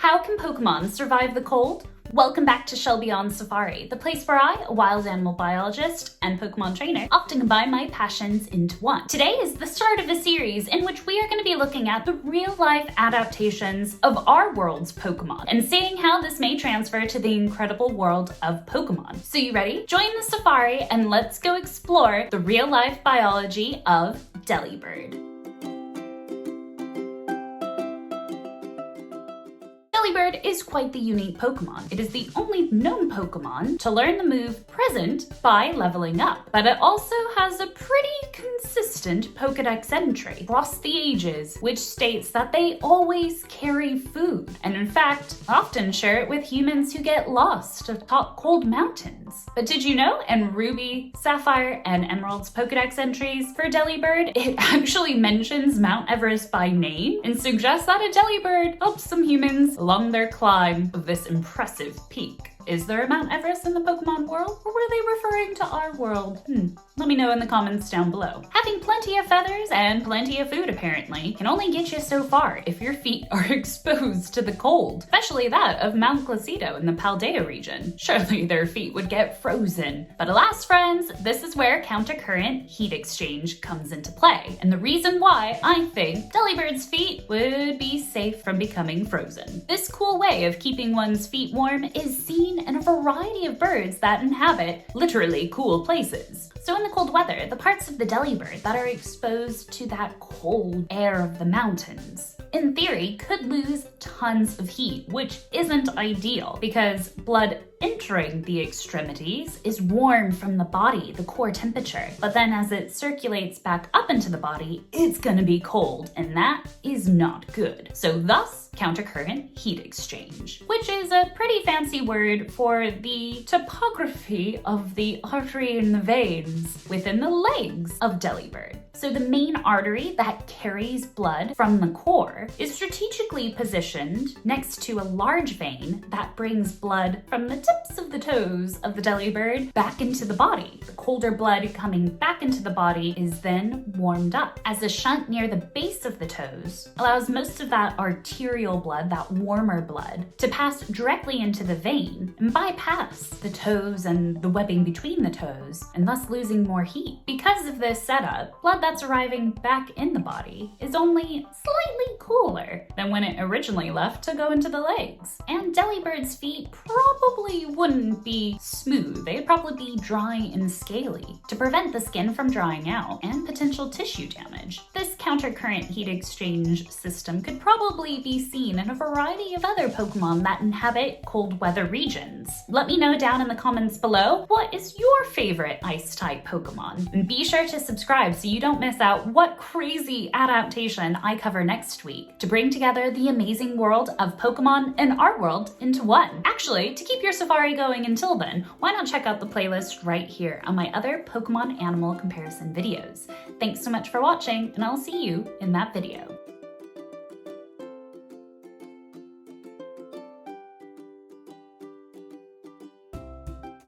How can Pokemon survive the cold? Welcome back to Shelby on Safari, the place where I, a wild animal biologist and Pokemon trainer, often combine my passions into one. Today is the start of a series in which we are going to be looking at the real-life adaptations of our world's Pokemon and seeing how this may transfer to the incredible world of Pokemon. So you ready? Join the safari and let's go explore the real-life biology of Delibird. Delibird is quite the unique Pokemon. It is the only known Pokemon to learn the move Present by leveling up, but it also has a pretty consistent Pokedex entry across the ages, which states that they always carry food, and in fact, often share it with humans who get lost atop cold mountains. But did you know in Ruby, Sapphire, and Emerald's Pokedex entries for Delibird, it actually mentions Mount Everest by name and suggests that a Delibird helps some humans along their climb of this impressive peak. Is there a Mount Everest in the Pokemon world, or were they referring to our world? Let me know in the comments down below. Having plenty of feathers and plenty of food, apparently, can only get you so far if your feet are exposed to the cold, especially that of Mount Glacido in the Paldea region. Surely their feet would get frozen. But alas, friends, this is where countercurrent heat exchange comes into play, and the reason why I think Delibird's feet would be safe from becoming frozen. This cool way of keeping one's feet warm is seen in a variety of birds that inhabit literally cool places. So in the cold weather, the parts of the Delibird that are exposed to that cold air of the mountains, in theory, could lose tons of heat, which isn't ideal because blood entering the extremities is warm from the body, the core temperature. But then as it circulates back up into the body, it's gonna be cold, and that is not good. So thus, countercurrent heat exchange, which is a pretty fancy word for the topography of the artery and the veins within the legs of Delibird. So the main artery that carries blood from the core is strategically positioned next to a large vein that brings blood from the tips of the toes of the Delibird back into the body. The colder blood coming back into the body is then warmed up, as a shunt near the base of the toes allows most of that arterial blood, that warmer blood, to pass directly into the vein and bypass the toes and the webbing between the toes, and thus losing more heat. Because of this setup, blood that's arriving back in the body is only slightly cooler than when it originally left to go into the legs. And Delibird's feet probably wouldn't be smooth. They'd probably be dry and scaly to prevent the skin from drying out and potential tissue damage. This countercurrent heat exchange system could probably be seen in a variety of other Pokemon that inhabit cold weather regions. Let me know down in the comments below, what is your favorite ice-type Pokemon? And be sure to subscribe so you don't miss out what crazy adaptation I cover next week to bring together the amazing world of Pokemon and our world into one. Actually, to keep your safari going until then, why not check out the playlist right here on my other Pokemon animal comparison videos. Thanks so much for watching, and I'll see you in that video.